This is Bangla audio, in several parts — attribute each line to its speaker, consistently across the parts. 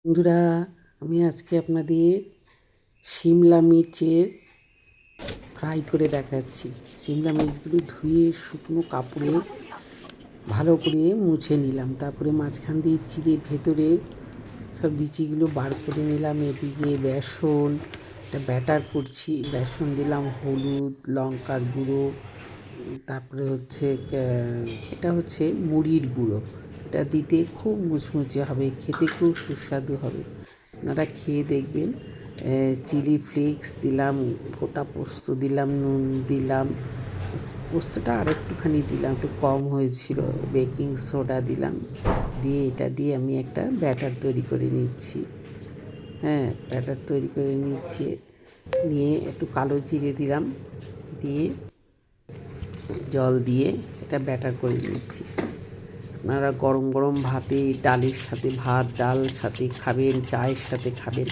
Speaker 1: বন্ধুরা, আমি আজকে আপনাদের শিমলা মির্চের ফ্রাই করে দেখাচ্ছি। শিমলা মির্চগুলো ধুয়ে শুকনো কাপড়ে ভালো করে মুছে নিলাম, তারপরে মাঝখান দিয়ে চিড়ে ভেতরে সব বিচিগুলো বার করে নিলাম। এদিকে বেসন একটা ব্যাটার করছি, বেসন দিলাম, হলুদ, লঙ্কার গুঁড়ো, তারপরে হচ্ছে এটা হচ্ছে মুড়ির গুঁড়ো। এটা দিতে খুব মুচমুচে হবে, খেতে খুব সুস্বাদু হবে। আপনারা খেয়ে দেখবেন। চিলি ফ্লেক্স দিলাম, গোটা পোস্ত দিলাম, নুন দিলাম, পোস্তটা আর একটুখানি দিলাম, একটু কম হয়েছিল, বেকিং সোডা দিলাম, দিয়ে এটা দিয়ে আমি একটা ব্যাটার তৈরি করে নিচ্ছি। ব্যাটার তৈরি করে নিচ্ছে, নিয়ে একটু কালো জিরে দিলাম, দিয়ে জল দিয়ে এটা ব্যাটার করে নিচ্ছি। আপনারা গরম গরম ভাতে, ডালের সাথে, ভাত ডাল সাথে খাবেন, চায়ের সাথে খাবেন,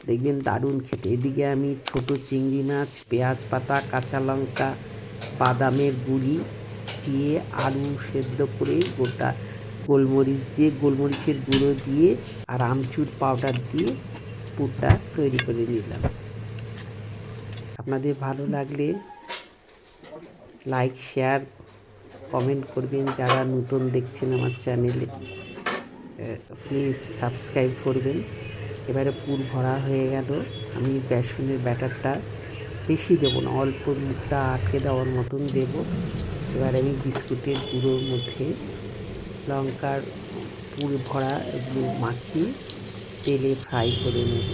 Speaker 1: দেখবেন দারুণ খেতে। এদিকে আমি ছোট চিংড়ি মাছ, পেঁয়াজ পাতা, কাঁচা লঙ্কা, বাদামের গুঁড়ি দিয়ে, আলু সেদ্ধ করে, গোটা গোলমরিচ দিয়ে, গোলমরিচের গুঁড়ো দিয়ে আর আমচুর পাউডার দিয়ে পুরটা তৈরি করে নিলাম। আপনাদের ভালো লাগলে লাইক, শেয়ার, কমেন্ট করবেন। যারা নতুন দেখছেন আমার চ্যানেলে, প্লিজ সাবস্ক্রাইব করবেন। এবারে পুর ভরা হয়ে গেল। আমি বেসনের ব্যাটারটা বেশি দেবো না, অল্প মুখটা আটকে দেওয়ার মতন দেব। এবার আমি বিস্কুটের গুঁড়োর মধ্যে লঙ্কার পুর ভরা এগুলো মাখিয়ে তেলে ফ্রাই করে নেব।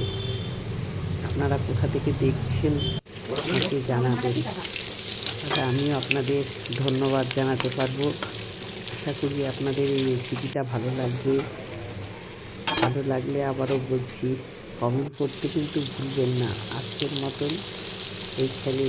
Speaker 1: আপনারা কোথা থেকে দেখছেন আমাকে জানাবেন, তাহলে আমিও আপনাদের ধন্যবাদ জানাতে পারবো। আশা করি আপনাদের এই রেসিপিটা ভালো লাগবে। ভালো লাগলে আবারও বলছি, কমেন্ট করতে কিন্তু ভুলবেন না। আজকের মতন এইখানে